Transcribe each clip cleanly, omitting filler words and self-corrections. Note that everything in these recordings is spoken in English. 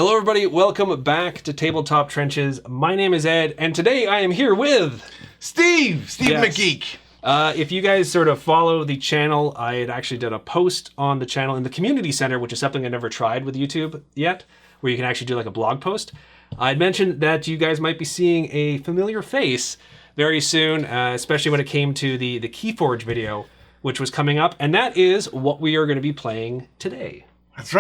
Hello everybody, welcome back to Tabletop Trenches. My name is Ed, and today I am here with... Steve Yes. McGeek. If you guys sort of follow the channel, I had actually done a post on the channel in the community center, which is something I've never tried with YouTube yet, where you can actually do like a blog post. I'd mentioned that you guys might be seeing a familiar face very soon, especially when it came to the KeyForge video, which was coming up, and that is what we are going to be playing today. That's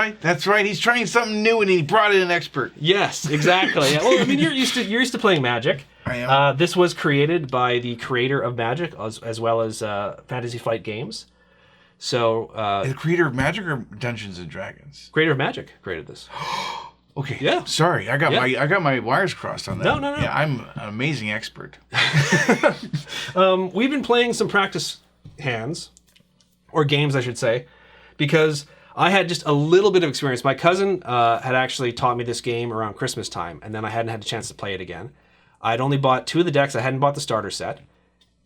right. He's trying something new, and he brought in an expert. Yes, exactly. Yeah, well, I mean, you're used to playing Magic. I am. This was created by the creator of Magic, as well as Fantasy Flight Games. So, The creator of Magic or Dungeons and Dragons? creator of Magic created this. Okay. Yeah. Sorry, I got my wires crossed on that. No. Yeah, I'm an amazing expert. We've been playing some practice hands, or games, I should say, because I had just a little bit of experience. My cousin had actually taught me this game around Christmas time, and then I hadn't had a chance to play it again. I'd only bought 2 of the decks. I hadn't bought the starter set,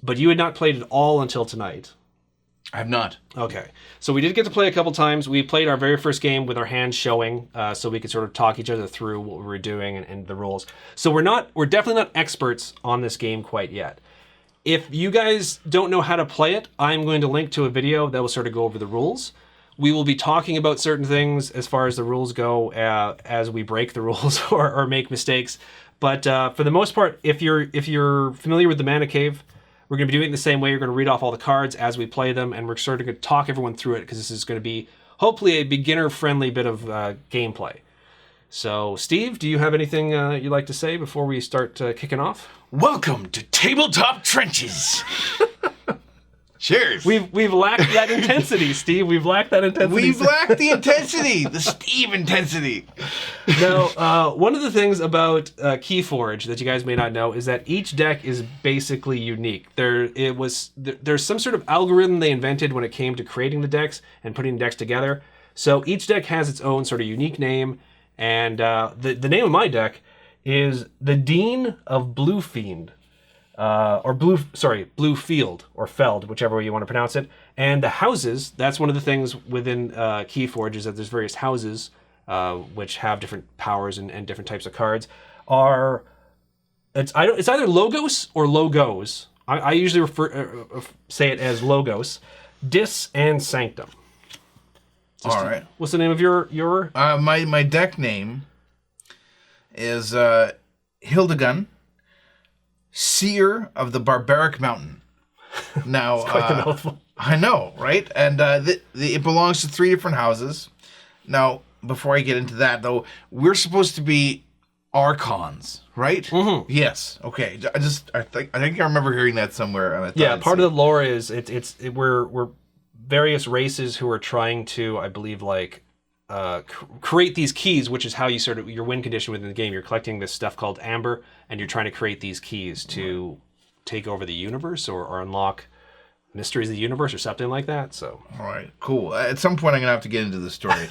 but you had not played it all until tonight. I have not. Okay, so we did get to play a couple times. We played our very first game with our hands showing, so we could sort of talk each other through what we were doing and the rules. So we're definitely not experts on this game quite yet. If you guys don't know how to play it, I'm going to link to a video that will sort of go over the rules. We will be talking about certain things as far as the rules go as we break the rules or make mistakes. But for the most part, if you're familiar with the Mana Cave, we're going to be doing it the same way. You're going to read off all the cards as we play them, and we're sort of going to talk everyone through it because this is going to be hopefully a beginner-friendly bit of gameplay. So, Steve, do you have anything you'd like to say before we start kicking off? Welcome to Tabletop Trenches. Cheers. We've lacked that intensity, Steve. We've lacked that intensity. We've lacked the intensity, the Steve intensity. Now, one of the things about KeyForge that you guys may not know is that each deck is basically unique. There's some sort of algorithm they invented when it came to creating the decks and putting the decks together. So each deck has its own sort of unique name, and the name of my deck is the Dean of Blue Fiend. Blue Field, or Feld, whichever way you want to pronounce it. And the houses, that's one of the things within KeyForge, is that there's various houses which have different powers and different types of cards. It's either Logos or Logos. I usually say it as Logos, Dis, and Sanctum. All right. What's the name of your? My deck name is Hildegun, Seer of the Barbaric Mountain. Now, It's quite the mouthful. I know, right? And it belongs to 3 different houses. Now, before I get into that, though, we're supposed to be Archons, right? Mm-hmm. Yes. Okay. I think I remember hearing that somewhere. And I thought Yeah, part of the lore is we're various races who are trying to, I believe, create these keys, which is how you sort of your win condition within the game. You're collecting this stuff called amber, and you're trying to create these keys to take over the universe or unlock mysteries of the universe or something like that. So, all right, cool. At some point, I'm gonna have to get into the story.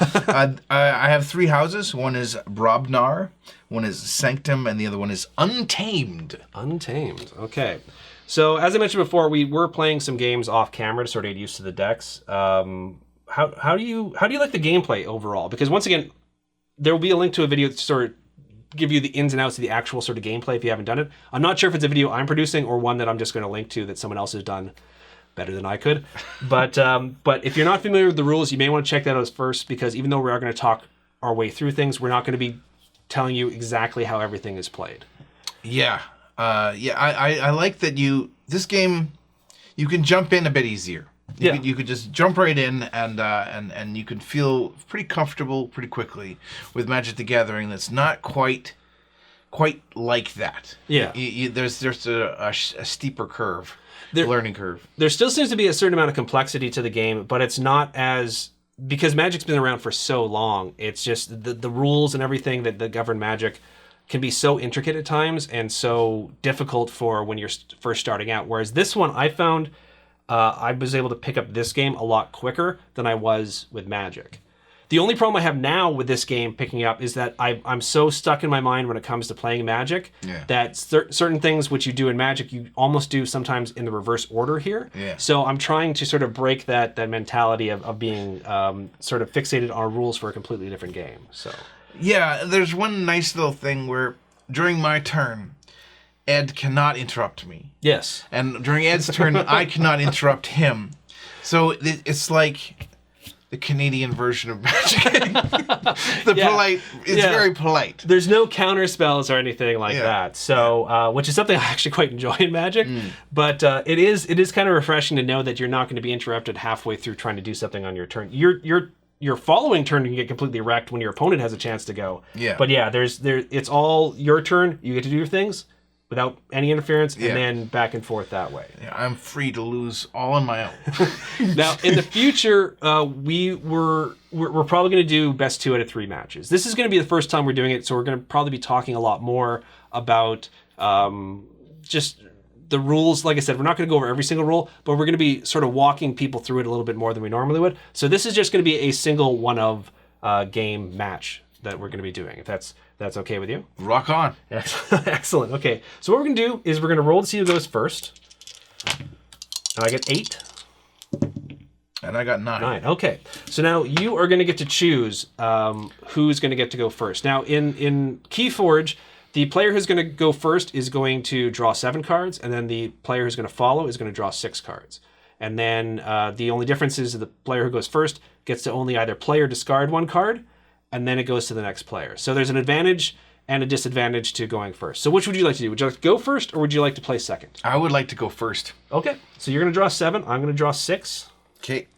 I have 3 houses. One is Brobnar, one is Sanctum, and the other one is Untamed. Untamed. Okay. So, as I mentioned before, we were playing some games off camera to sort of get used to the decks. How do you like the gameplay overall? Because once again, there will be a link to a video to sort of give you the ins and outs of the actual sort of gameplay if you haven't done it. I'm not sure if it's a video I'm producing or one that I'm just going to link to that someone else has done better than I could. But if you're not familiar with the rules, you may want to check that out first, because even though we are going to talk our way through things, we're not going to be telling you exactly how everything is played. Yeah. I like that this game, you can jump in a bit easier. You could just jump right in, and you can feel pretty comfortable pretty quickly with Magic the Gathering. That's not quite like that. Yeah. There's a steeper curve, learning curve. There still seems to be a certain amount of complexity to the game, but it's not as... Because Magic's been around for so long, it's just the rules and everything that govern Magic can be so intricate at times and so difficult for when you're first starting out. Whereas this one, I found... I was able to pick up this game a lot quicker than I was with Magic. The only problem I have now with this game picking up is that I'm so stuck in my mind when it comes to playing Magic that certain things which you do in Magic, you almost do sometimes in the reverse order here. Yeah. So I'm trying to sort of break that mentality of being sort of fixated on rules for a completely different game. So Yeah, there's one nice little thing where during my turn, Ed cannot interrupt me. Yes. And during Ed's turn, I cannot interrupt him. So it's like the Canadian version of Magic. Polite. It's very polite. There's no counter spells or anything like that. So, which is something I actually quite enjoy in Magic. But it is kind of refreshing to know that you're not going to be interrupted halfway through trying to do something on your turn. Your following turn can get completely wrecked when your opponent has a chance to go. Yeah. But yeah, it's all your turn. You get to do your things without any interference, and then back and forth that way. Yeah, I'm free to lose all on my own. Now, in the future, we're probably going to do best 2 out of 3 matches. This is going to be the first time we're doing it, so we're going to probably be talking a lot more about just the rules. Like I said, we're not going to go over every single rule, but we're going to be sort of walking people through it a little bit more than we normally would. So this is just going to be a single one-of game match that we're going to be doing, if that's okay with you. Rock on. Excellent. Okay, so what we're going to do is we're going to roll to see who goes first. And I get 8. And I got 9. 9. Okay, so now you are going to get to choose who's going to get to go first. Now, in KeyForge, the player who's going to go first is going to draw 7 cards, and then the player who's going to follow is going to draw 6 cards. And then the only difference is the player who goes first gets to only either play or discard 1 card, and then it goes to the next player. So there's an advantage and a disadvantage to going first. So which would you like to do? Would you like to go first, or would you like to play second? I would like to go first. Okay, so you're going to draw 7. I'm going to draw 6. Okay.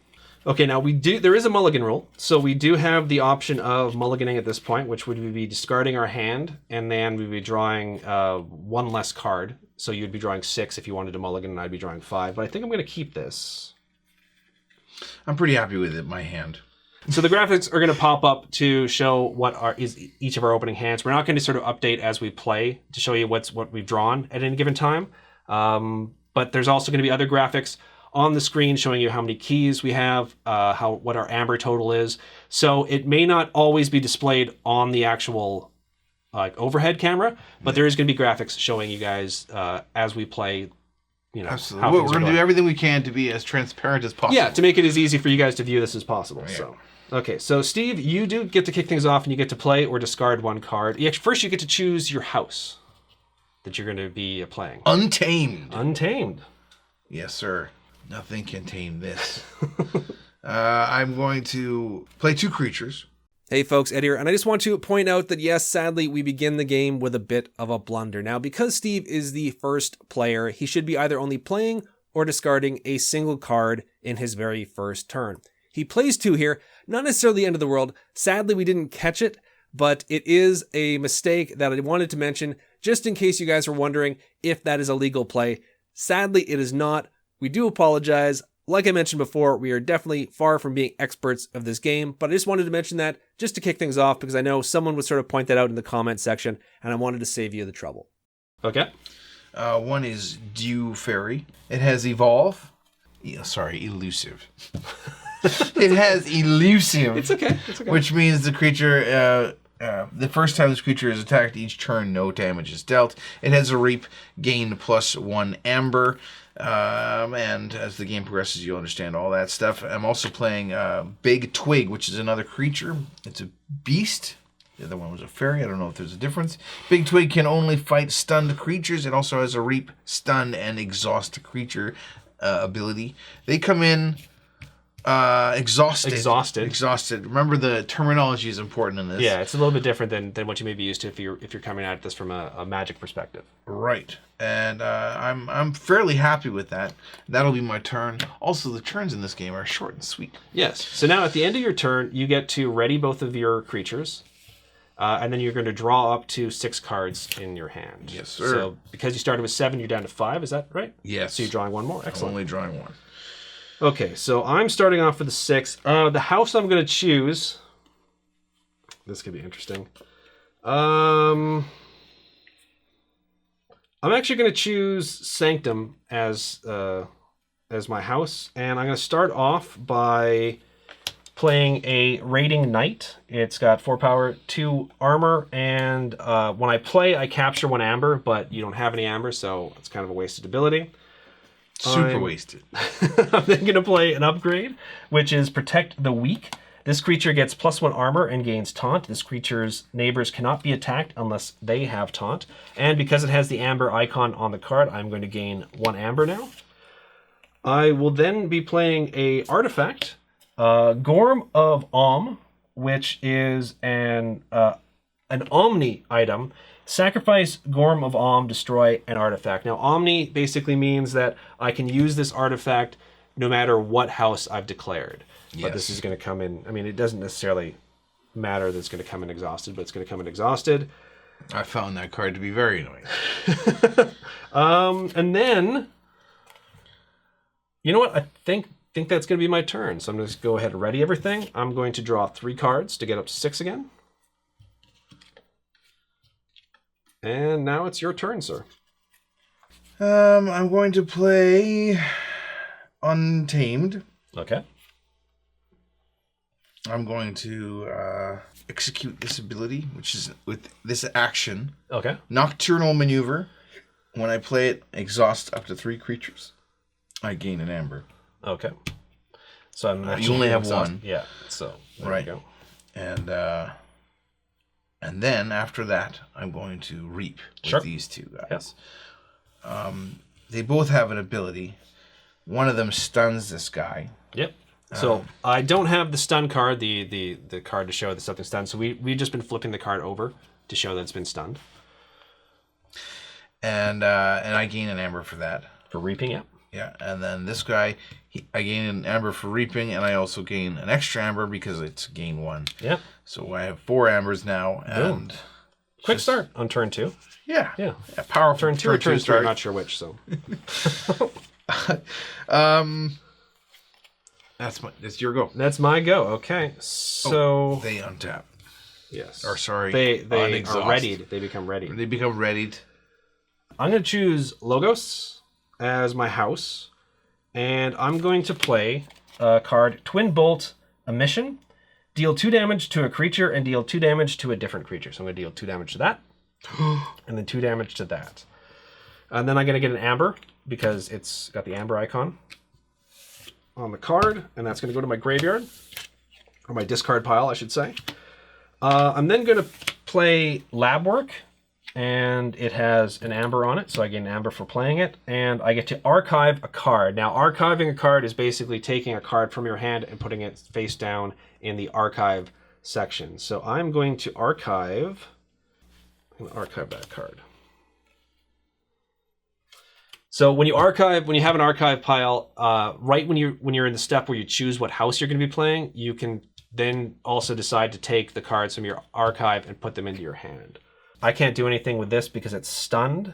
Okay, now there is a mulligan rule. So we do have the option of mulliganing at this point, which would be discarding our hand, and then we'd be drawing 1 less card. So you'd be drawing 6 if you wanted to mulligan, and I'd be drawing 5. But I think I'm going to keep this. I'm pretty happy with it, my hand. So the graphics are going to pop up to show what is each of our opening hands. We're not going to sort of update as we play to show you what we've drawn at any given time. But there's also going to be other graphics on the screen showing you how many keys we have, what our amber total is. So it may not always be displayed on the actual overhead camera, but there is going to be graphics showing you guys as we play. Absolutely. We're going to do everything we can to be as transparent as possible. Yeah, to make it as easy for you guys to view this as possible. Yeah. So, okay, so Steve, you do get to kick things off, and you get to play or discard 1 card. First, you get to choose your house that you're going to be playing. Untamed. Untamed. Yes, sir. Nothing can tame this. I'm going to play 2 creatures. Hey folks, Ed here, and I just want to point out that yes, sadly, we begin the game with a bit of a blunder. Now, because Steve is the first player, he should be either only playing or discarding a single card in his very first turn. He plays 2 here, not necessarily the end of the world. Sadly, we didn't catch it, but it is a mistake that I wanted to mention, just in case you guys were wondering if that is a legal play. Sadly, it is not. We do apologize. Like I mentioned before, we are definitely far from being experts of this game, but I just wanted to mention that just to kick things off because I know someone would sort of point that out in the comment section, and I wanted to save you the trouble. Okay. One is Dew Fairy. It has Evolve. Elusive. It has Elusive. It's okay. Which means the creature... the first time this creature is attacked each turn, no damage is dealt. It has a Reap, gain +1 Amber. And as the game progresses, you'll understand all that stuff. I'm also playing Big Twig, which is another creature. It's a beast. The other one was a fairy. I don't know if there's a difference. Big Twig can only fight stunned creatures. It also has a Reap, Stun, and Exhaust creature ability. They come in exhausted. Remember, the terminology is important in this. Yeah, it's a little bit different than what you may be used to if you're coming at this from a Magic perspective. Right, and I'm fairly happy with that. That'll be my turn. Also, the turns in this game are short and sweet. Yes. So now at the end of your turn, you get to ready both of your creatures, and then you're going to draw up to 6 cards in your hand. Yes, sir. So because you started with 7, you're down to 5. Is that right? Yes. So you're drawing 1 more. Excellent. I'm only drawing 1. Okay, so I'm starting off with the 6. The house I'm going to choose... This could be interesting. I'm actually going to choose Sanctum as my house, and I'm going to start off by playing a Raiding Knight. It's got 4 power, 2 armor, and when I play, I capture 1 amber, but you don't have any amber, so it's kind of a wasted ability. Super wasted. I'm then going to play an upgrade, which is Protect the Weak. This creature gets +1 armor and gains taunt. This creature's neighbors cannot be attacked unless they have taunt. And because it has the amber icon on the card, I'm going to gain 1 amber now. I will then be playing a artifact, Gorm of Om, which is an Omni item. Sacrifice Gorm of Om, destroy an artifact. Now, Omni basically means that I can use this artifact no matter what house I've declared. Yes. But this is going to come in, I mean, it doesn't necessarily matter that it's going to come in exhausted, but it's going to come in exhausted. I found that card to be very annoying. And then, you know what? I think that's going to be my turn. So I'm going to go ahead and ready everything. I'm going to draw 3 cards to get up to 6 again. And now it's your turn, sir. I'm going to play Untamed. Okay. I'm going to execute this ability, which is with this action. Okay. Nocturnal Maneuver. When I play it, exhaust up to 3 creatures. I gain an amber. Okay. So I'm you only have 1. Yeah. So there right. You go. And then after that, I'm going to reap with these 2 guys. Yep. They both have an ability. One of them stuns this guy. Yep. So I don't have the stun card, the card to show that something's stunned. So we've just been flipping the card over to show that it's been stunned. And I gain an amber for that. For reaping, yeah. Yeah, and then this guy, I gain an amber for reaping, and I also gain an extra amber because it's gain 1. Yeah. So I have 4 ambers now, and quick start on turn 2. Yeah. Yeah. Powerful. Turn 2 or turn 3, I'm not sure which, so. That's your go. That's my go. Okay. So they untap. Yes. Or sorry. They are readied. They become ready. They become readied. I'm going to choose Logos as my house, and I'm going to play a card, Twin Bolt Emission. Deal 2 damage to a creature and deal 2 damage to a different creature. So I'm going to deal 2 damage to that, and then 2 damage to that. And then I'm going to get an amber because it's got the amber icon on the card, and that's going to go to my graveyard, or my discard pile, I should say. I'm then going to play Lab Work, and it has an amber on it, so I get an amber for playing it, and I get to archive a card. Now, archiving a card is basically taking a card from your hand and putting it face down in the archive section. So I'm going to archive that card. So when you have an archive pile, right when you're in the step where you choose what house you're going to be playing, you can then also decide to take the cards from your archive and put them into your hand. I can't do anything with this because it's stunned,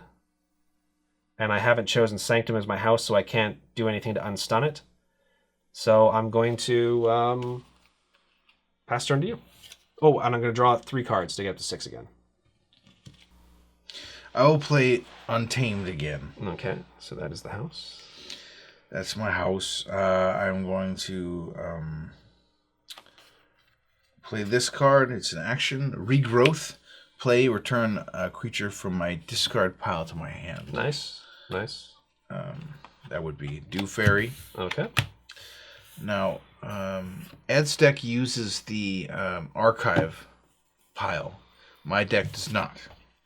and I haven't chosen Sanctum as my house, so I can't do anything to unstun it. So I'm going to pass turn to you. Oh, and I'm going to draw 3 cards to get up to 6 again. I will play Untamed again. Okay, so that is the house. That's my house. I'm going to play this card. It's an action. Regrowth. Play, return a creature from my discard pile to my hand. Nice. That would be Dew Fairy. Okay. Now, Ed's deck uses the archive pile. My deck does not,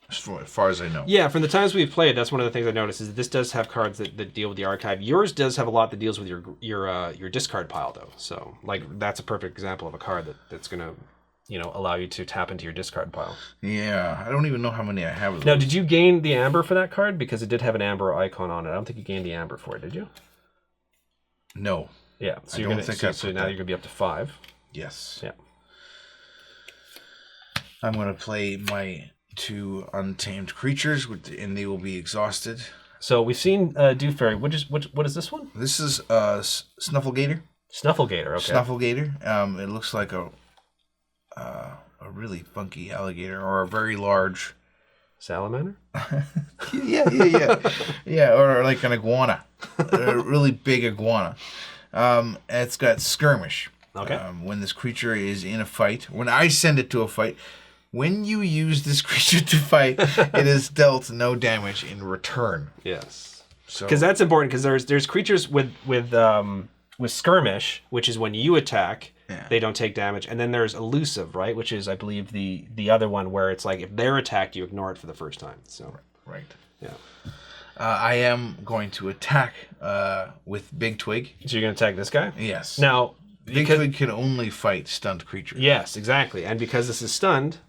as far as I know. Yeah, from the times we've played, that's one of the things I noticed is that this does have cards that deal with the archive. Yours does have a lot that deals with your discard pile, though. So, like, that's a perfect example of a card that's going to, allow you to tap into your discard pile. Yeah, I don't even know how many I have of those. Now, did you gain the amber for that card? Because it did have an amber icon on it. I don't think you gained the amber for it, did you? No. Yeah, so now you're going to be up to 5. Yes. Yeah. I'm going to play my 2 untamed creatures, and they will be exhausted. So we've seen Dew Fairy. What is this one? This is Snufflegator. Snufflegator, okay. Snufflegator. It looks like a really funky alligator, or a very large salamander. Yeah, or like an iguana, a really big iguana. It's got skirmish. Okay. When this creature is in a fight, when I send it to a fight, when you use this creature to fight, it is dealt no damage in return. Yes. So because that's important, because there's creatures with skirmish, which is when you attack Yeah. They don't take damage. And then there's elusive, right? Which is, I believe, the other one where it's like if they're attacked, you ignore it for the first time. So Right. yeah. I am going to attack with Big Twig. So you're going to attack this guy? Yes. Now, Big Twig can only fight stunned creatures. Yes, exactly. And because this is stunned,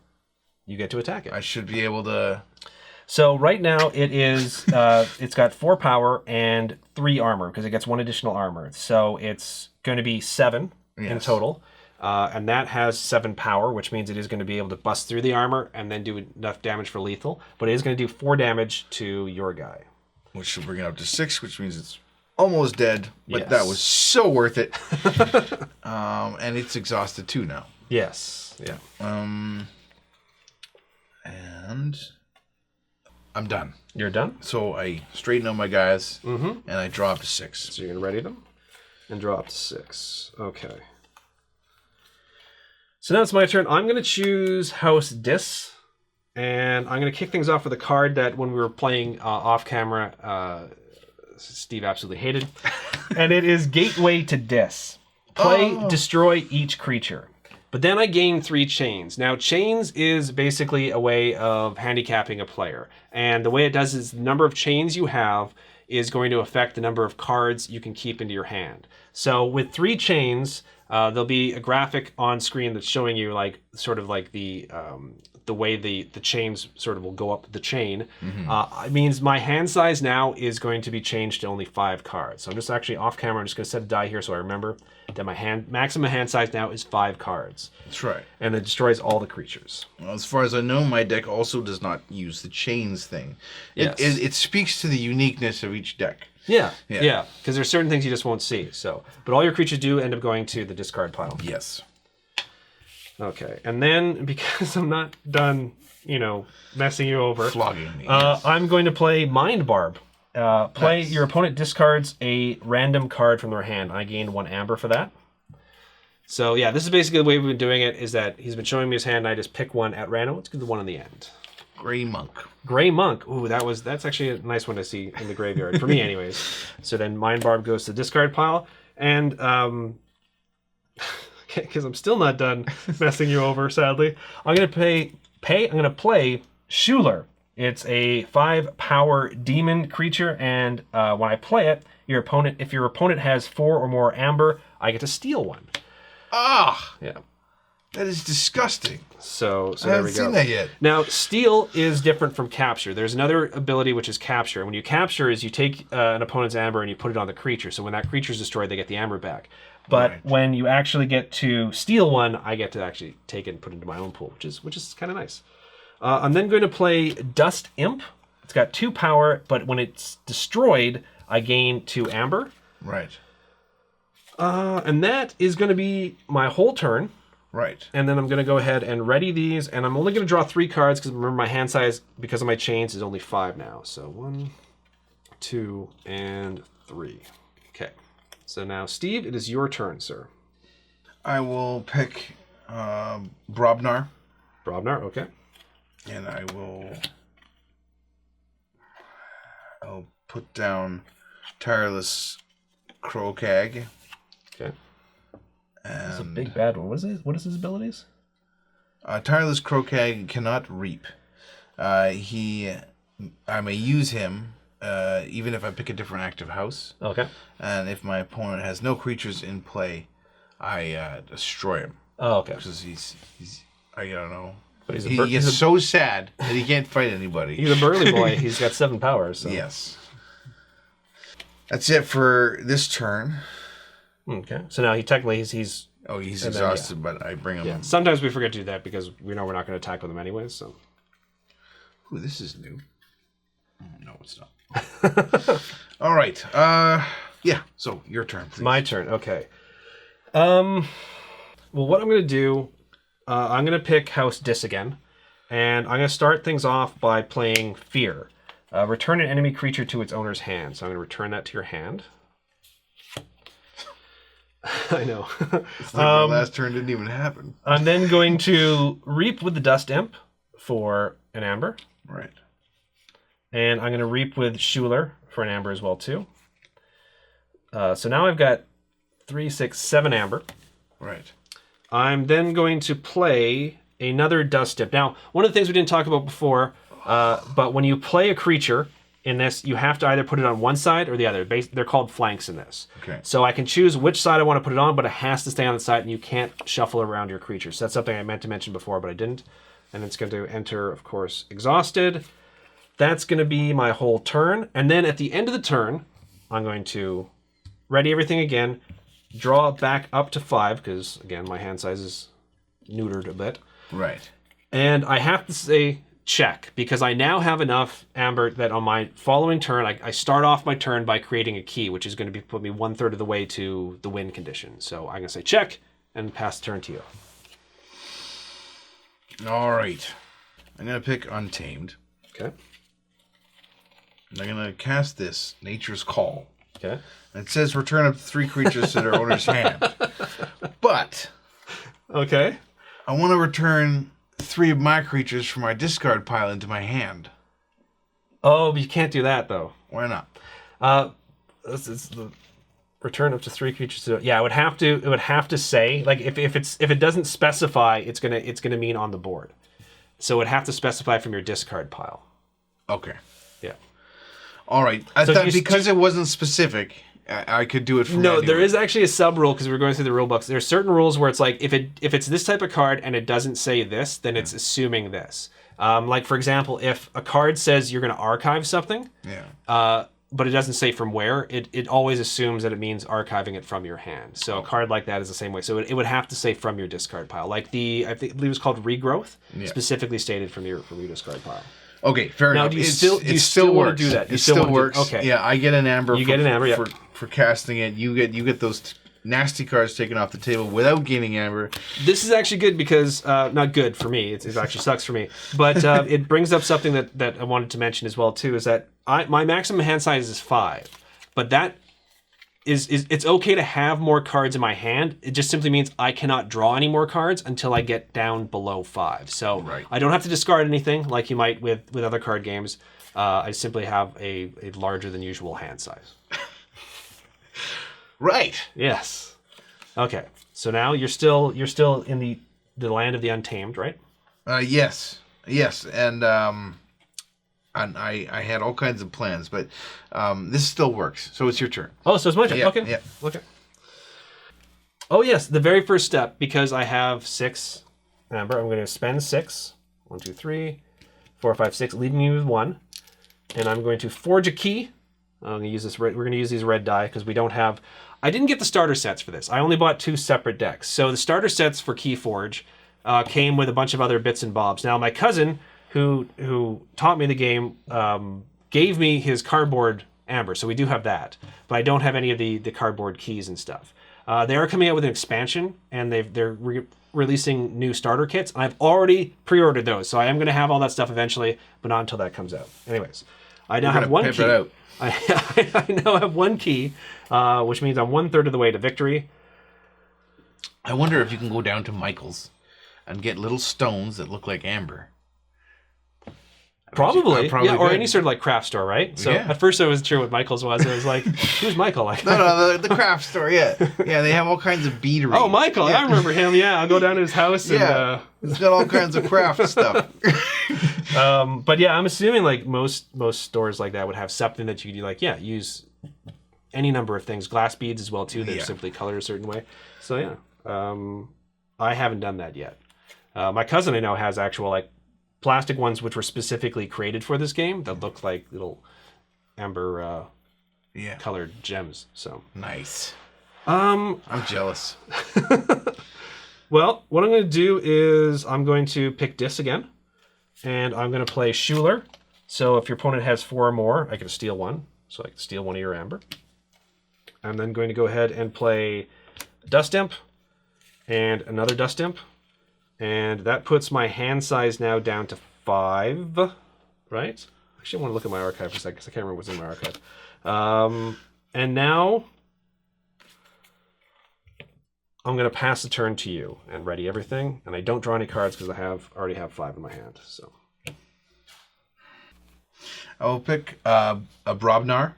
you get to attack it. I should be able to... So right now it is, it's got 4 power and 3 armor because it gets 1 additional armor. So it's going to be 7 in total. And that has 7 power, which means it is going to be able to bust through the armor and then do enough damage for lethal. But it is going to do 4 damage to your guy. Which should bring it up to 6, which means it's almost dead. But Yes. that was so worth it. And it's exhausted too now. Yes. Yeah. And I'm done. You're done? So I straighten out my guys, and I draw up to 6. So you're going to ready them and draw up to 6. Okay. So now it's my turn. I'm going to choose House Dis, and I'm going to kick things off with a card that when we were playing off camera, Steve absolutely hated. And it is Gateway to Dis. Play, destroy each creature. But then I gain 3 chains. Now, chains is basically a way of handicapping a player. And the way it does is the number of chains you have is going to affect the number of cards you can keep into your hand. So with 3 chains, there'll be a graphic on screen that's showing you like sort of like the way the chains sort of will go up the chain. It means my hand size now is going to be changed to only 5 cards. So I'm just actually off camera. I'm just going to set a die here so I remember that my maximum hand size now is 5 cards. That's right. And it destroys all the creatures. Well, as far as I know, my deck also does not use the chains thing. Yes. It speaks to the uniqueness of each deck. Yeah. Because there's certain things you just won't see. So, but all your creatures do end up going to the discard pile. Yes. Okay, and then because I'm not done, messing you over, Flogging me. Yes. I'm going to play Mind Barb. Your opponent discards a random card from their hand. I gained 1 amber for that. So yeah, this is basically the way we've been doing it. Is that he's been showing me his hand, and I just pick one at random. Let's get the one on the end. Gray Monk. Gray Monk. Ooh, that's actually a nice one to see in the graveyard for me, anyways. So then Mind Barb goes to the discard pile, and because I'm still not done messing you over, sadly, I'm gonna play Schuler. It's a 5 power demon creature, and when I play it, if your opponent has 4 or more amber, I get to steal 1. Ah! Yeah. That is disgusting. So I there haven't we go. seen that yet. Now, steal is different from capture. There's another ability which is capture. When you capture is you take an opponent's amber and you put it on the creature. So when that creature is destroyed, they get the amber back. But when you actually get to steal 1, I get to actually take it and put it into my own pool, which is kind of nice. I'm then going to play Dust Imp. It's got 2 power, but when it's destroyed, I gain 2 amber. Right. And that is going to be my whole turn. Right. And then I'm going to go ahead and ready these, and I'm only going to draw 3 cards because remember my hand size, because of my chains, is only 5 now. So 1, 2, and 3. Okay. So now, Steve, it is your turn, sir. I will pick Brobnar. Brobnar, okay. And I'll put down Tireless Crowcag. Okay. And That's a big bad one. What is his abilities? Tireless Crowcag cannot reap. I may use him even if I pick a different active house. Okay. And if my opponent has no creatures in play, I destroy him. Oh, okay. Because I don't know. But He gets so sad that he can't fight anybody. He's a burly boy. He's got 7 powers. So. Yes. That's it for this turn. Okay. So now he's exhausted, but I bring him. Yeah. Sometimes we forget to do that because we know we're not going to attack with him anyways. So. Ooh, this is new. No, it's not. All right. Yeah. So your turn, please. My turn. Okay. Well, what I'm going to do, I'm going to pick House Dis again, and I'm going to start things off by playing Fear. Return an enemy creature to its owner's hand. So I'm going to return that to your hand. I know. It's like my last turn didn't even happen. I'm then going to Reap with the Dust Imp for an amber. Right. And I'm going to Reap with Schuler for an amber as well, too. So now I've got 3, 6, 7 amber. Right. I'm then going to play another dust dip. Now, one of the things we didn't talk about before, but when you play a creature in this, you have to either put it on one side or the other. They're called flanks in this. Okay. So I can choose which side I want to put it on, but it has to stay on the side, and you can't shuffle around your creature. So that's something I meant to mention before, but I didn't. And it's going to enter, of course, exhausted. That's going to be my whole turn. And then at the end of the turn, I'm going to ready everything again, draw back up to 5, because, again, my hand size is neutered a bit. Right. And I have to say check, because I now have enough amber that on my following turn, I start off my turn by creating a key, which is going to put me 1/3 of the way to the win condition. So I'm going to say check and pass the turn to you. All right. I'm going to pick Untamed. Okay. And I'm going to cast this, Nature's Call. Okay. And it says return up to 3 creatures to their owner's hand. But Okay. I want to return 3 of my creatures from my discard pile into my hand. Oh, but you can't do that, though. Why not? It's the return up to 3 creatures. Yeah, it would have to. It would have to say, like, if it doesn't specify, it's gonna mean on the board. So it would have to specify from your discard pile. Okay. Yeah. All right. I thought because it wasn't specific, I could do it from No, anywhere. there is actually a sub rule, because we're going through the rule books. There are certain rules where it's like if it's this type of card and it doesn't say this, then it's assuming this. Like, for example, if a card says you're going to archive something, but it doesn't say from where, it always assumes that it means archiving it from your hand. So a card like that is the same way. So it would have to say from your discard pile. Like I believe it was called Regrowth, specifically stated from your discard pile. Okay, fair enough. Do you still want to do that? It still works. Okay. Yeah, I get an amber. You get an amber, yeah. For casting it. You get those nasty cards taken off the table without gaining amber. This is actually good because, not good for me, it actually sucks for me, but it brings up something that I wanted to mention as well too, is that my maximum hand size is 5, but that is it's okay to have more cards in my hand. It just simply means I cannot draw any more cards until I get down below 5. So I don't have to discard anything like you might with other card games. I simply have a larger than usual hand size. Right. Yes. Okay. So now you're still in the land of the Untamed, right? Yes. And I had all kinds of plans, but this still works. So it's your turn. Oh, so it's my turn. Yeah, okay. Yeah. Okay. Oh yes, the very first step, because I have 6 amber, I'm going to spend 6. 1, 2, 3, 4, 5, 6, leaving me with 1, and I'm going to forge a key. I'm going to use this. We're going to use these red die because we don't have. I didn't get the starter sets for this. I only bought 2 separate decks. So the starter sets for KeyForge came with a bunch of other bits and bobs. Now my cousin, who taught me the game, gave me his cardboard amber, so we do have that. But I don't have any of the cardboard keys and stuff. They are coming out with an expansion, and they're releasing new starter kits. And I've already pre-ordered those, so I am going to have all that stuff eventually, but not until that comes out. Anyways, I now have 1 key. I now have 1 key, which means I'm 1/3 of the way to victory. I wonder if you can go down to Michael's and get little stones that look like amber. Probably, yeah, or could. any sort of like craft store, right? So Yeah. at first I wasn't sure what Michael's was. I was like, "Who's Michael?" Like, No, the craft store. Yeah, they have all kinds of beadery. oh, Michael, Yeah. I remember him. Yeah, I'll go down to his house. Yeah, it's got all kinds of craft stuff. But yeah, I'm assuming like most stores like that would have something that you could like, use any number of things, glass beads as well too. They're simply colored a certain way. So yeah, I haven't done that yet. My cousin I know has actual like plastic ones which were specifically created for this game that look like little amber colored gems. So nice. I'm jealous. Well, what I'm going to do is I'm going to pick Dis again, and I'm going to play Schuler. So if your opponent has 4 or more, I can steal 1. So I can steal 1 of your amber. I'm then going to go ahead and play Dust Imp and another Dust Imp. And that puts my hand size now down to 5, right? Actually, I want to look at my archive for a second because I can't remember what's in my archive. And now I'm going to pass the turn to you and ready everything. And I don't draw any cards because I already have 5 in my hand. So I will pick a Brobnar.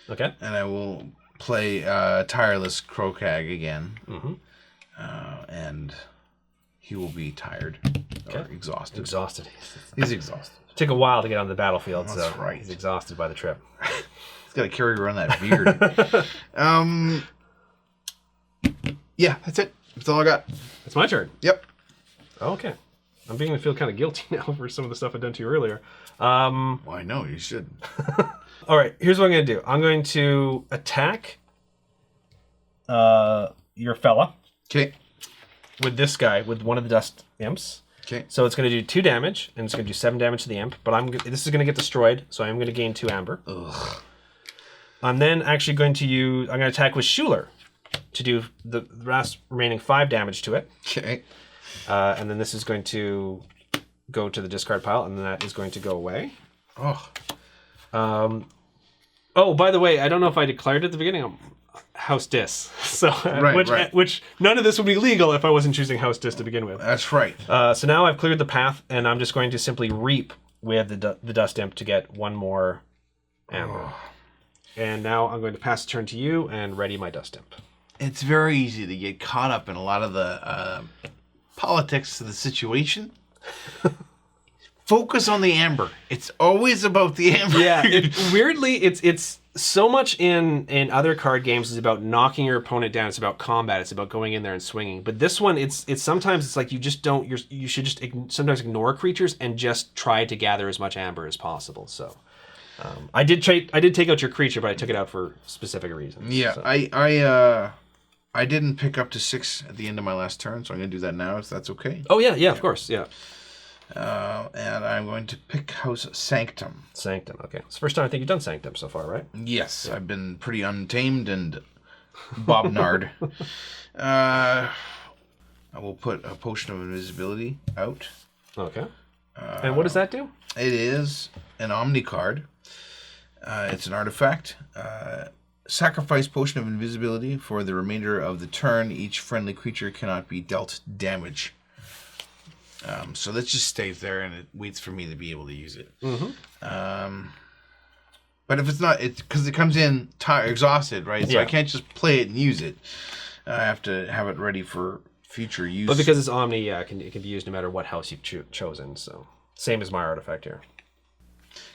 Okay. And I will play Tireless Krokag again. Mm-hmm. and he will be tired or exhausted. Exhausted. He's exhausted. Took a while to get on the battlefield, That's so right. he's exhausted by the trip. He's got to carry around that beard. Yeah, that's it. That's all I got. It's my turn. Yep. Okay. I'm beginning to feel kind of guilty now for some of the stuff I've done to you earlier. Well, I know, you should. All right, here's what I'm going to do. I'm going to attack your fella. Okay. With this guy, with one of the dust imps. Okay. So it's going to do 2 damage, and it's going to do 7 damage to the imp. But this is going to get destroyed, so I'm going to gain 2 amber. Ugh. I'm then actually going to use. I'm going to attack with Schuler to do the remaining 5 damage to it. Okay. And then this is going to go to the discard pile, and then that is going to go away. Oh. Oh, by the way, I don't know if I declared at the beginning. House Dis. So, which none of this would be legal if I wasn't choosing House Dis to begin with. That's right. So now I've cleared the path, and I'm just going to simply reap with the Dust Imp to get 1 more amber. Oh. And now I'm going to pass the turn to you and ready my Dust Imp. It's very easy to get caught up in a lot of the politics of the situation. Focus on the amber. It's always about the amber. Yeah, weirdly, it's so much in other card games is about knocking your opponent down. It's about combat. It's about going in there and swinging. But this one, it's sometimes it's like you just don't. You should just sometimes ignore creatures and just try to gather as much amber as possible. So, I did take out your creature, but I took it out for specific reasons. Yeah, so. I didn't pick up to 6 at the end of my last turn, so I'm going to do that now, if that's okay. Oh yeah, of course, yeah. And I'm going to pick House Sanctum. Sanctum, okay. It's the first time I think you've done Sanctum so far, right? Yes, yeah. I've been pretty untamed and Bob-nard. I will put a Potion of Invisibility out. Okay. And what does that do? It is an Omni card. It's an artifact. Sacrifice Potion of Invisibility. For the remainder of the turn, each friendly creature cannot be dealt damage. So that just stays there, and it waits for me to be able to use it. Mm-hmm. But if it's not, it's because it comes in exhausted, right? So I can't just play it and use it. I have to have it ready for future use. But because it's Omni, yeah, it can be used no matter what house you've chosen. So same as my artifact here.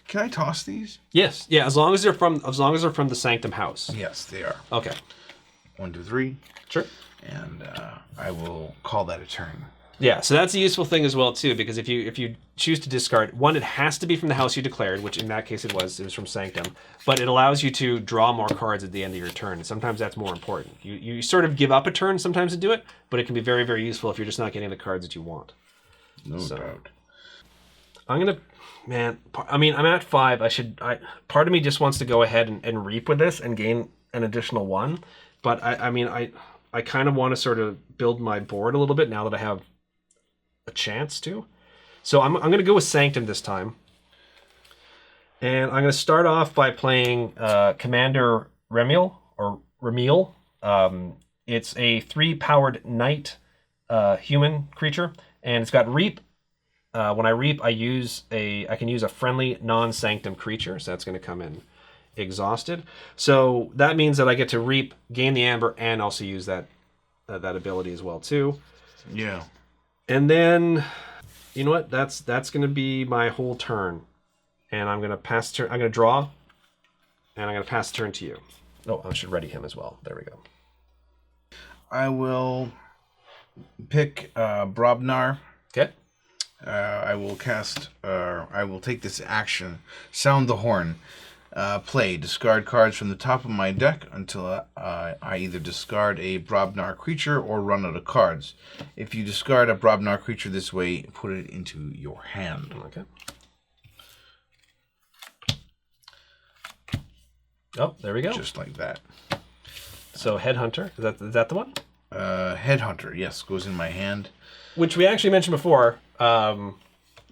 Can I toss these? Yes, yeah. As long as they're from the Sanctum house. Yes, they are. Okay. 1, 2, 3. Sure. And I will call that a turn. Yeah, so that's a useful thing as well too, because if you choose to discard one, it has to be from the house you declared, which in that case it was from Sanctum. But it allows you to draw more cards at the end of your turn, and sometimes that's more important. You sort of give up a turn sometimes to do it, but it can be very, very useful if you're just not getting the cards that you want. No doubt. I'm gonna, man. I mean, I'm at 5. Part of me just wants to go ahead and reap with this and gain an additional 1, but I kind of want to sort of build my board a little bit now that I have a chance to. So I'm going to go with Sanctum this time. And I'm going to start off by playing Commander Remiel, or Remiel. It's a 3-powered knight human creature, and it's got Reap. When I Reap, I can use a friendly non-Sanctum creature, so that's going to come in exhausted. So that means that I get to Reap, gain the Amber, and also use that ability as well too. Yeah. And then, you know what? That's going to be my whole turn. And I'm going to pass turn. I'm going to draw, and I'm going to pass the turn to you. Oh, I should ready him as well. There we go. I will pick Brobnar. Okay. I will cast. I will take this action. Sound the horn. Play. Discard cards from the top of my deck until I either discard a Brobnar creature or run out of cards. If you discard a Brobnar creature this way, put it into your hand. Okay. Oh, there we go. Just like that. So Headhunter, is that the one? Headhunter, yes, goes in my hand. Which we actually mentioned before.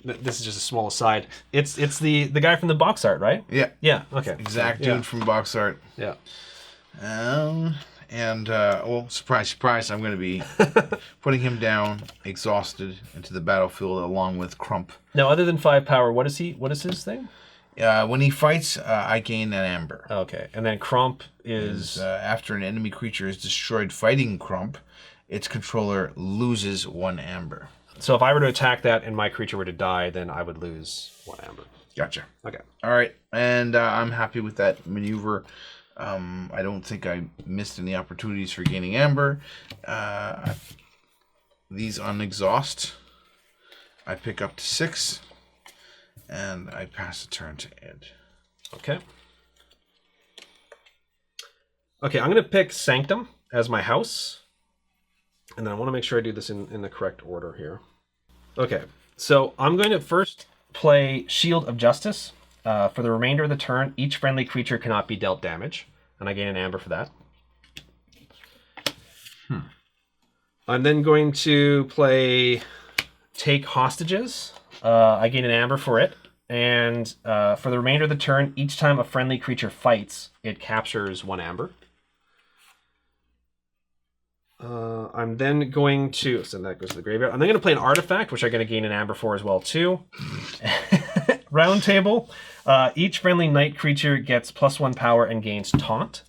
This is just a small aside. It's the guy from the box art, right? Yeah. Yeah. Okay. Exact dude from box art. Yeah. Well, surprise, surprise! I'm going to be putting him down, exhausted, into the battlefield along with Crump. Now, other than 5 power, what is his thing? When he fights, I gain an amber. Okay, and then Crump is after an enemy creature is destroyed fighting Crump, its controller loses 1 amber. So if I were to attack that and my creature were to die, then I would lose 1 amber. Gotcha. Okay. All right, and I'm happy with that maneuver. I don't think I missed any opportunities for gaining amber. These on exhaust, I pick up to 6, and I pass the turn to Ed. Okay. Okay, I'm going to pick Sanctum as my house. And then I want to make sure I do this in the correct order here. Okay, so I'm going to first play Shield of Justice. For the remainder of the turn, each friendly creature cannot be dealt damage. And I gain an amber for that. I'm then going to play Take Hostages. I gain an amber for it. And for the remainder of the turn, each time a friendly creature fights, it captures 1 amber. I'm then going to, so that goes to the graveyard. I'm then going to play an artifact, which I'm going to gain an amber for as well, too. Round table. Each friendly knight creature gets +1 power and gains taunt.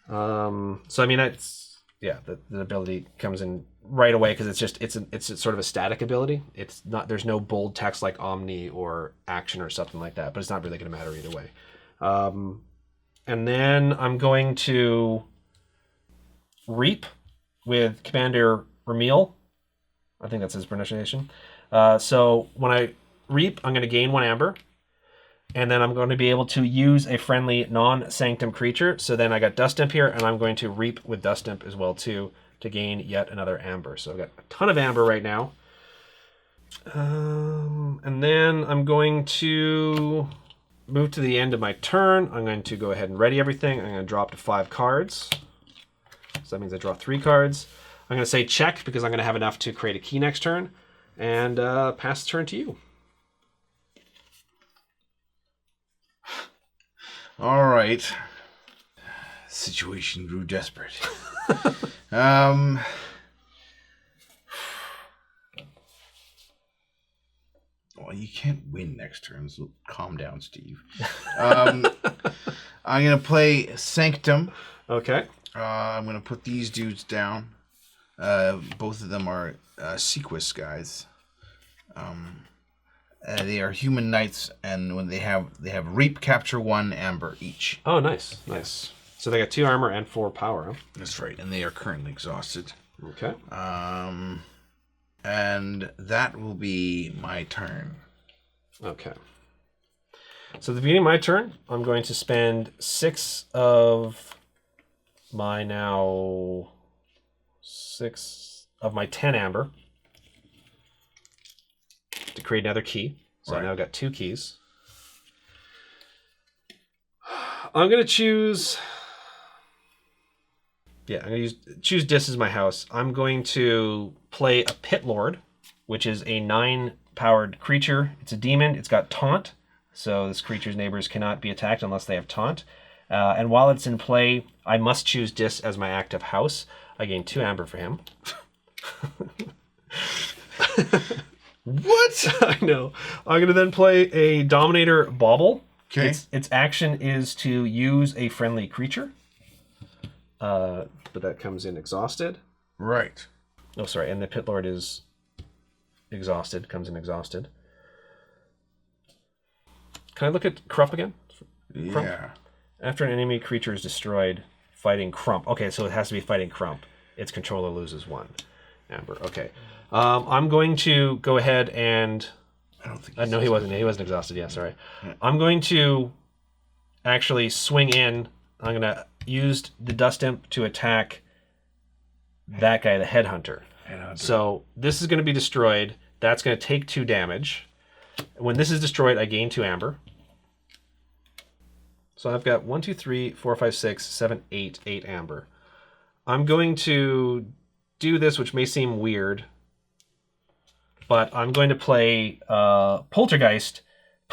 So I mean that's the ability comes in right away because it's sort of a static ability. It's not, there's no bold text like Omni or action or something like that, but it's not really going to matter either way. And then I'm going to Reap with Commander Ramil. I think that's his pronunciation. So when I Reap, I'm going to gain 1 amber. And then I'm going to be able to use a friendly non-Sanctum creature. So then I got Dust Imp here, and I'm going to Reap with Dust Imp as well, too, to gain yet another amber. So I've got a ton of amber right now. And then I'm going to move to the end of my turn. I'm going to go ahead and ready everything. I'm going to drop to 5 cards. So that means I draw 3 cards. I'm going to say check because I'm going to have enough to create a key next turn. And pass the turn to you. All right. Situation grew desperate. Well, you can't win next turn, so calm down, Steve. I'm going to play Sanctum. Okay. I'm going to put these dudes down. Both of them are Sequus guys. They are human knights, and when they have Reap, capture 1 amber each. Oh, nice. So they got 2 armor and 4 power. Huh? That's right, and they are currently exhausted. Okay. And that will be my turn. Okay. So at the beginning of my turn, I'm going to spend 6 of my 10 amber to create another key. So right. I now got 2 keys. I'm going to choose... Yeah, I'm going to choose Dis as my house. I'm going to play a Pit Lord, which is a 9-powered creature. It's a demon. It's got taunt. So this creature's neighbors cannot be attacked unless they have taunt. And while it's in play, I must choose Dis as my active house. I gain 2 amber for him. What? I know. I'm going to then play a Dominator Bauble. Okay. Its action is to use a friendly creature. But that comes in exhausted. Right. Oh, sorry. And the Pit Lord is exhausted. Comes in exhausted. Can I look at Crump again? Crump? Yeah. After an enemy creature is destroyed, fighting Crump. Okay, so it has to be fighting Crump. Its controller loses 1 amber. Okay. I'm going to go ahead and... I don't think no, he wasn't. He wasn't exhausted. Yeah, sorry. Yeah. I'm going to actually swing in. I'm going to use the Dust Imp to attack that guy, the Headhunter. So this is going to be destroyed. That's going to take 2 damage. When this is destroyed, I gain 2 amber. So I've got 1, 2, 3, 4, 5, 6, 7, 8 amber. I'm going to do this, which may seem weird, but I'm going to play Poltergeist.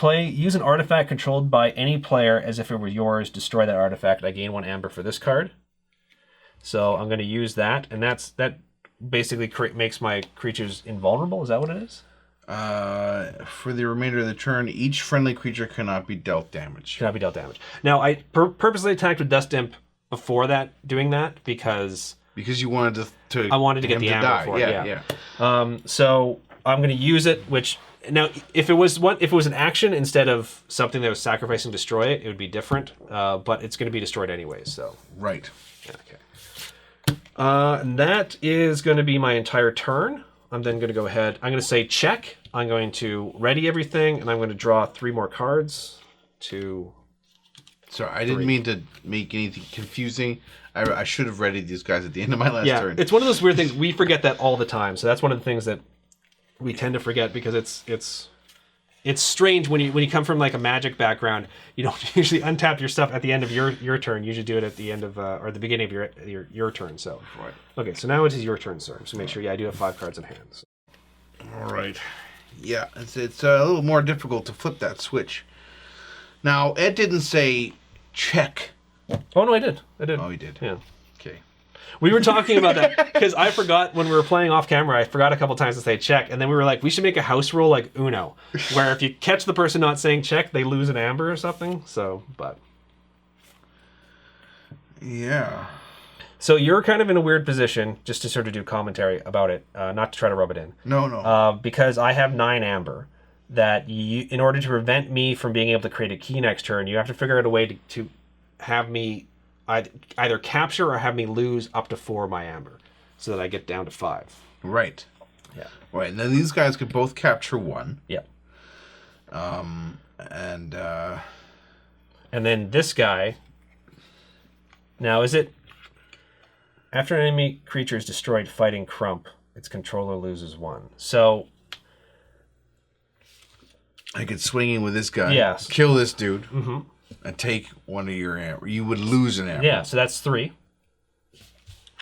Use an artifact controlled by any player as if it were yours. Destroy that artifact. I gain 1 amber for this card. So I'm going to use that, and that basically makes my creatures invulnerable. Is that what it is? For the remainder of the turn, each friendly creature cannot be dealt damage. Now, I purposely attacked with Dust Imp before that, doing that, because Because you wanted to I wanted to get the amber die. for it. Yeah. So I'm going to use it. Which now, if it was an action instead of something that was sacrificing to destroy it, it would be different. But it's going to be destroyed anyways. So right. Okay. And that is going to be my entire turn. I'm then going to go ahead. I'm going to say check. I'm going to ready everything, and I'm going to draw 3 more cards. Sorry, I didn't mean to make anything confusing. I should have readied these guys at the end of my last turn. It's one of those weird things. We forget that all the time. So that's one of the things that we tend to forget because it's strange when you come from like a Magic background. You don't usually untap your stuff at the end of your turn. You usually do it at the end of or the beginning of your turn. So right. Okay, so now it is your turn, sir. So make sure. Yeah, I do have 5 cards in hand. So. All right. Yeah, it's a little more difficult to flip that switch. Now Ed didn't say check. Oh no, I did. Oh, he did. Yeah. Okay. We were talking about that because I forgot when we were playing off camera. I forgot a couple times to say check, and then we were like, we should make a house rule like Uno, where if you catch the person not saying check, they lose an amber or something. So, but yeah. So you're kind of in a weird position, just to sort of do commentary about it, not to try to rub it in. No. Because I have 9 amber. That you, in order to prevent me from being able to create a key next turn, you have to figure out a way to have me either capture or have me lose up to 4 of my amber, so that I get down to 5. Right. Yeah. Right. And then these guys could both capture 1. Yeah. And then this guy. Now, is it after an enemy creature is destroyed fighting Crump, its controller loses 1. So. I could swing in with this guy. Yes. Kill this dude. Mm-hmm. And take 1 of your amber. You would lose an amber. Yeah, so that's 3.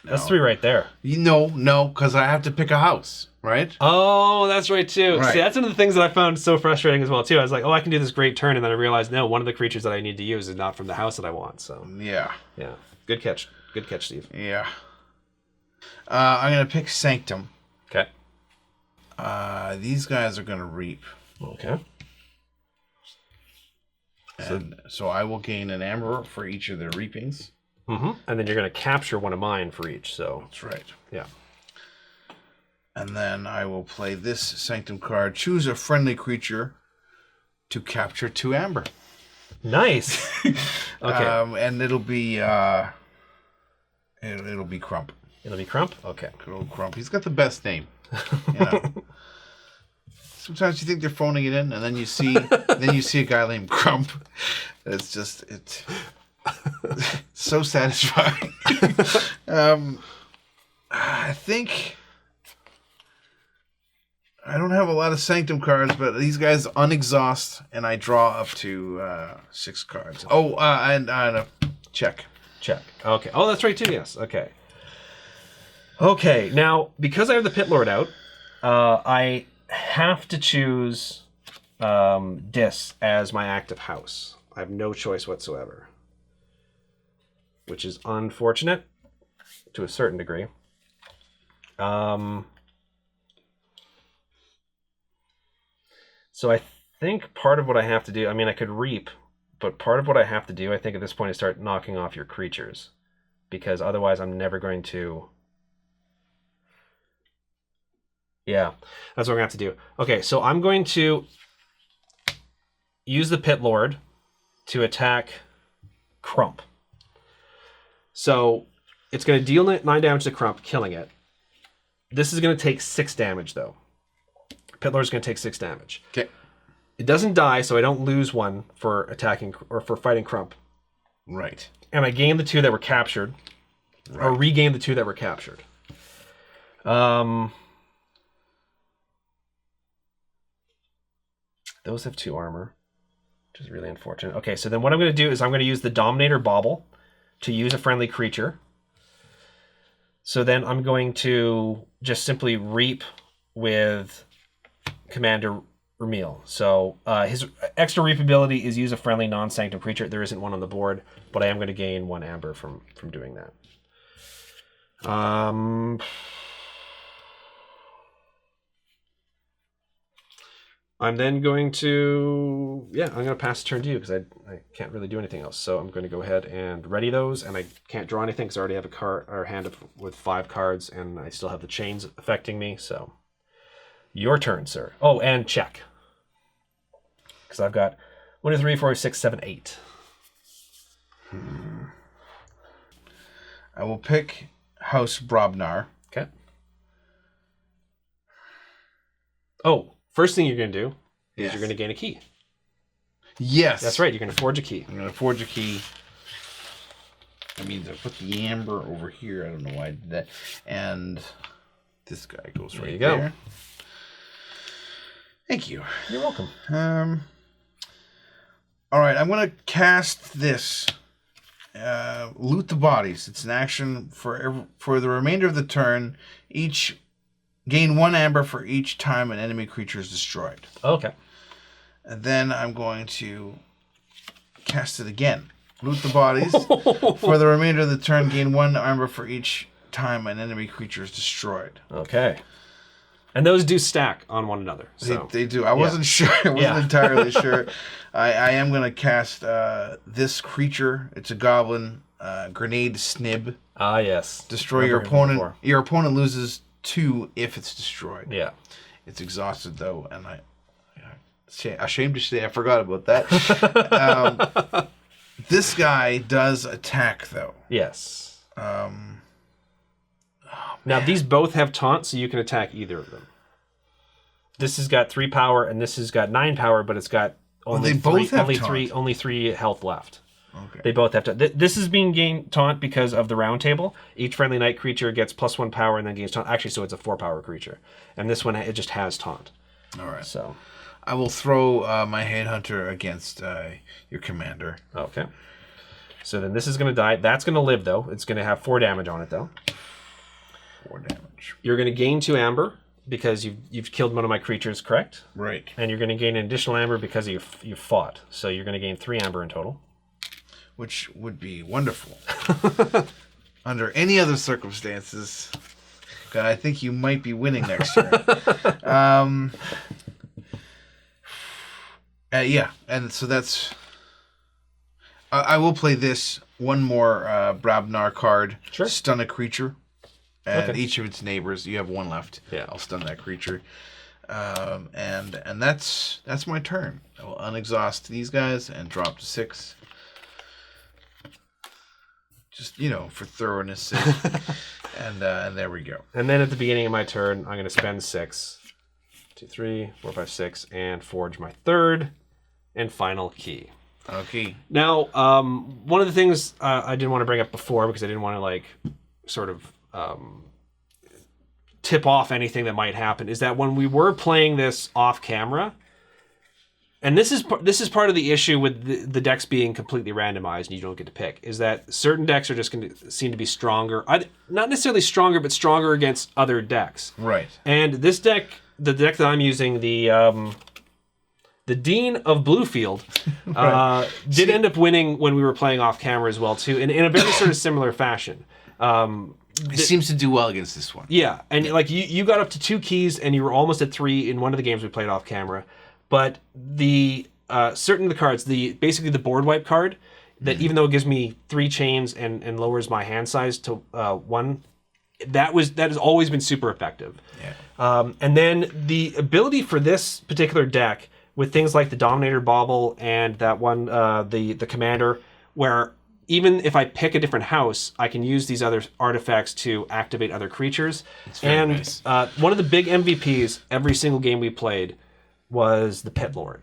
No. That's 3 right there. No, because I have to pick a house, right? Oh, that's right, too. Right. See, that's one of the things that I found so frustrating as well, too. I was like, oh, I can do this great turn, and then I realized, no, one of the creatures that I need to use is not from the house that I want, so. Yeah. Yeah. Good catch. Good catch, Steve. Yeah. I'm going to pick Sanctum. Okay. These guys are going to reap. Okay. And so I will gain an amber for each of their reapings. Mm-hmm. And then you're going to capture 1 of mine for each, so. That's right. Yeah. And then I will play this Sanctum card. Choose a friendly creature to capture 2 amber. Nice. Okay. And it'll be it'll be Crump. It'll be Crump? Okay. Good old Crump. He's got the best name. You know? Sometimes you think they're phoning it in, and then you see a guy named Crump. It's just so satisfying. I think I don't have a lot of Sanctum cards, but these guys unexhaust, and I draw up to 6 cards. Oh, and a check. Check. Okay. Oh, that's right too. Yes. Okay. Okay. Now, because I have the Pit Lord out, I have to choose Dis as my active house. I have no choice whatsoever, which is unfortunate to a certain degree. So I think part of what I have to do, I mean, I could reap, but part of what I have to do, I think at this point, is start knocking off your creatures, because otherwise I'm never going to... Yeah, that's what I'm going to have to do. Okay, so I'm going to use the Pit Lord to attack Crump. So it's going to deal 9 damage to Crump, killing it. This is going to take 6 damage, though. Pit Lord's going to take 6 damage. Okay. It doesn't die, so I don't lose 1 for attacking or for fighting Crump. Right. And I gain the 2 that were captured, or regain the 2 that were captured. Those have 2 armor, which is really unfortunate. Okay, so then what I'm going to do is I'm going to use the Dominator Bauble to use a friendly creature. So then I'm going to just simply reap with Commander Ramil. So his extra reap ability is use a friendly non-sanctum creature. There isn't one on the board, but I am going to gain 1 amber from doing that. I'm then going to, I'm going to pass the turn to you because I can't really do anything else. So I'm going to go ahead and ready those, and I can't draw anything because I already have a card or hand with 5 cards, and I still have the chains affecting me. So your turn, sir. Oh, and check. Because I've got 1, 2, 3, 4, 6, 7, 8. I will pick House Brobnar. Okay. Oh, first thing you're going to do is you're going to gain a key. Yes. That's right. You're going to forge a key. I'm going to forge a key. That means I put the amber over here. I don't know why I did that. And this guy goes right there. There. Thank you. You're welcome. All right. I'm going to cast this. Loot the bodies. It's an action for the remainder of the turn. Each gain 1 amber for each time an enemy creature is destroyed. Okay. And then I'm going to cast it again. Loot the bodies. For the remainder of the turn, gain 1 amber for each time an enemy creature is destroyed. Okay. And those do stack on one another. So. They do. I wasn't sure. I wasn't entirely sure. I am going to cast this creature. It's a goblin. Grenade Snib. Ah, yes. Destroy your opponent. Your opponent loses 2 if it's destroyed. Yeah. It's exhausted, though, and ashamed to say I forgot about that. This guy does attack, though. Yes. Now, these both have taunt, so you can attack either of them. This has got 3 power, and this has got 9 power, but it's got only only 3 health left. Okay. They both have to. This is being gained taunt because of the round table. Each friendly knight creature gets +1 power and then gains taunt. Actually, so it's a 4 power creature, and this one it just has taunt. All right. So I will throw my headhunter against your commander. Okay. So then this is going to die. That's going to live though. It's going to have 4 damage on it though. 4 damage. You're going to gain 2 amber because you've killed one of my creatures, correct? Right. And you're going to gain an additional amber because you fought. So you're going to gain 3 amber in total. Which would be wonderful. Under any other circumstances, God, I think you might be winning next turn. Yeah, and so that's... I will play this one more Brabnar card. Sure. Stun a creature. And each of its neighbors. You have 1 left. Yeah. I'll stun that creature. And that's my turn. I will unexhaust these guys and drop to 6. Just, for thoroughness sake. and there we go. And then at the beginning of my turn, I'm going to spend 6. 2, 3, 4, 5, 6, and forge my 3rd and final key. Okay. Now, one of the things I didn't want to bring up before because I didn't want to, sort of tip off anything that might happen is that when we were playing this off camera, and this is part of the issue with the decks being completely randomized and you don't get to pick, is that certain decks are just going to seem to be stronger. Not necessarily stronger, but stronger against other decks. Right. And this deck, the deck that I'm using, the Dean of Bluefield, did end up winning when we were playing off camera as well, too, in a very sort of similar fashion. It seems to do well against this one. Yeah, and you got up to 2 keys and you were almost at 3 in one of the games we played off camera. But the certain of the cards, basically the board wipe card, that even though it gives me 3 chains and lowers my hand size to 1, that has always been super effective. Yeah. And then the ability for this particular deck with things like the Dominator Bauble and that one, the Commander, where even if I pick a different house, I can use these other artifacts to activate other creatures. It's very nice. One of the big MVPs every single game we played was the Pit Lord.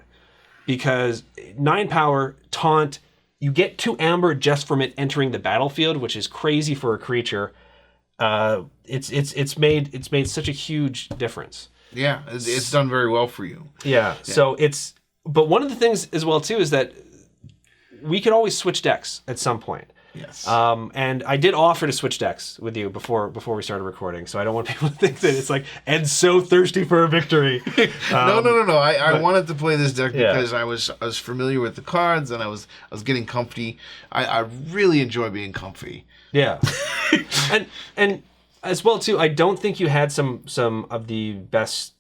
Because 9 power, taunt, you get 2 amber just from it entering the battlefield, which is crazy for a creature. It's made such a huge difference. Yeah, it's done very well for you. Yeah. So but one of the things as well too is that we could always switch decks at some point. Yes. And I did offer to switch decks with you before we started recording, so I don't want people to think that it's like Ed's so thirsty for a victory. No. I wanted to play this deck because I was familiar with the cards and I was getting comfy. I really enjoy being comfy. Yeah. and as well too, I don't think you had some of the best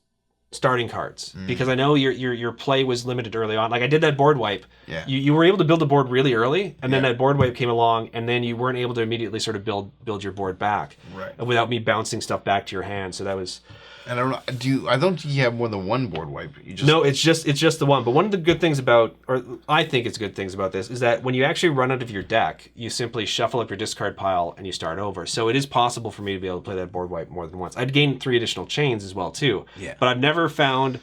starting cards because I know your play was limited early on. Like I did that board wipe. Yeah. You were able to build the board really early, and then that board wipe came along, and then you weren't able to immediately sort of build your board back, right? Without me bouncing stuff back to your hand. So that was. And I don't think you have more than one board wipe. No, it's just the one. But one of the good things about, or I think it's good things about this, is that when you actually run out of your deck, you simply shuffle up your discard pile and you start over. So it is possible for me to be able to play that board wipe more than once. I'd gained 3 additional chains as well too. Yeah. But I've never found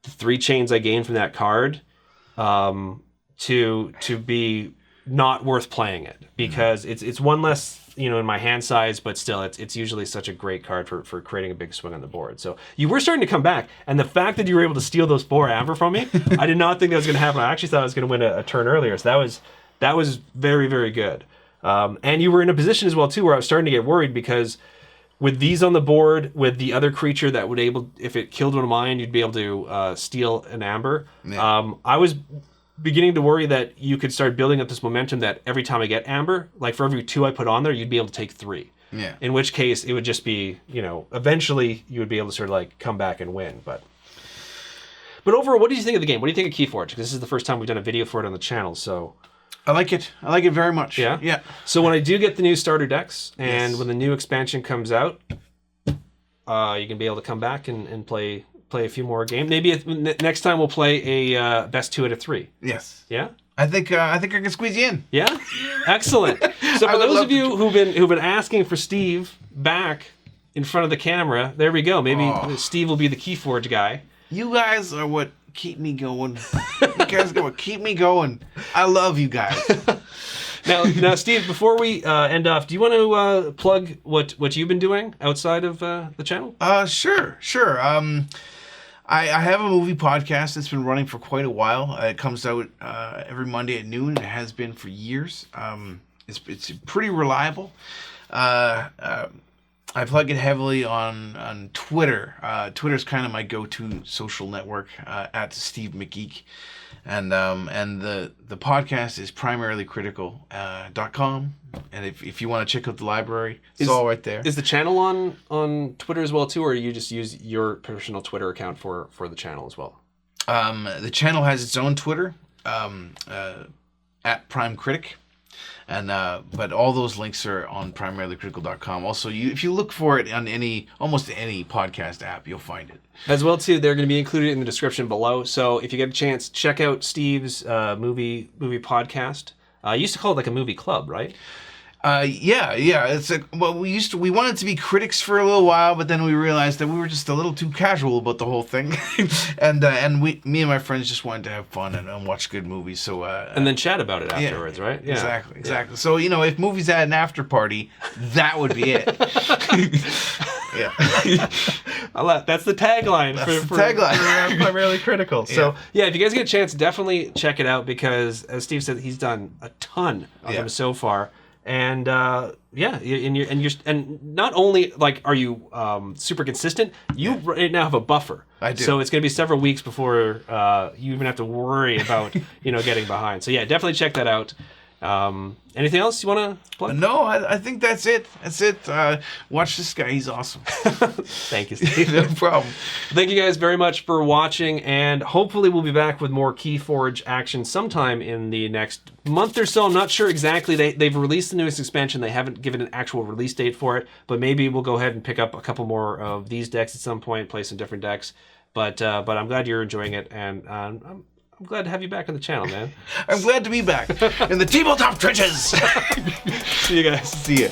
the 3 chains I gained from that card to be not worth playing it because it's one less. In my hand size, but still, it's usually such a great card for creating a big swing on the board. So you were starting to come back, and the fact that you were able to steal those 4 amber from me, I did not think that was going to happen. I actually thought I was going to win a turn earlier, so that was very, very good. And you were in a position as well too where I was starting to get worried because with these on the board, with the other creature that would if it killed one of mine, you'd be able to steal an amber. Yeah. I was beginning to worry that you could start building up this momentum that every time I get amber, like for every 2 I put on there, you'd be able to take 3. Yeah. In which case it would just be, eventually you would be able to sort of like come back and win. But overall, what do you think of the game? What do you think of KeyForge? This is the first time we've done a video for it on the channel, so. I like it. I like it very much. Yeah? Yeah. So when I do get the new starter decks, and when the new expansion comes out, you can be able to come back and play a few more games. Maybe next time we'll play a best 2 out of 3. Yes. Yeah. I think I can squeeze you in. Yeah. Excellent. So for those of you who've been asking for Steve back in front of the camera, there we go. Maybe Steve will be the KeyForge guy. You guys are what keep me going. You guys are what keep me going. I love you guys. Now, Steve, before we end off, do you want to plug what you've been doing outside of the channel? Sure. I have a movie podcast that's been running for quite a while. It comes out every Monday at noon. It has been for years. It's pretty reliable. I plug it heavily on Twitter. Twitter's kind of my go-to social network at Steve McGeek. And the podcast is primarylycritical.com. And if you want to check out the library, it's all right there. Is the channel on Twitter as well too, or you just use your personal Twitter account for the channel as well? The channel has its own Twitter at Prime Critic. And but all those links are on primarylycritical.com. Also, if you look for it on almost any podcast app, you'll find it. As well, too, they're going to be included in the description below. So if you get a chance, check out Steve's movie podcast. I used to call it like a movie club, right? Yeah. It's we wanted to be critics for a little while, but then we realized that we were just a little too casual about the whole thing, and me and my friends just wanted to have fun and watch good movies. So and then chat about it afterwards, right? Yeah. Exactly. Yeah. So if movies had an after party, that would be it. Yeah. That's the tagline. For Primarily Critical. So yeah, if you guys get a chance, definitely check it out because, as Steve said, he's done a ton of them so far. And and not only like are you super consistent, you right now have a buffer. I do. So it's going to be several weeks before you even have to worry about getting behind. So yeah, definitely check that out. Anything else you want to plug? No, I think that's it. Watch this guy; he's awesome. Thank you, Steve. No problem. Thank you guys very much for watching, and hopefully we'll be back with more KeyForge action sometime in the next month or so. I'm not sure exactly. They've released the newest expansion. They haven't given an actual release date for it, but maybe we'll go ahead and pick up a couple more of these decks at some point, play some different decks. But I'm glad you're enjoying it, and I'm glad to have you back on the channel, man. I'm glad to be back in the Tabletop Trenches. See you guys. See ya.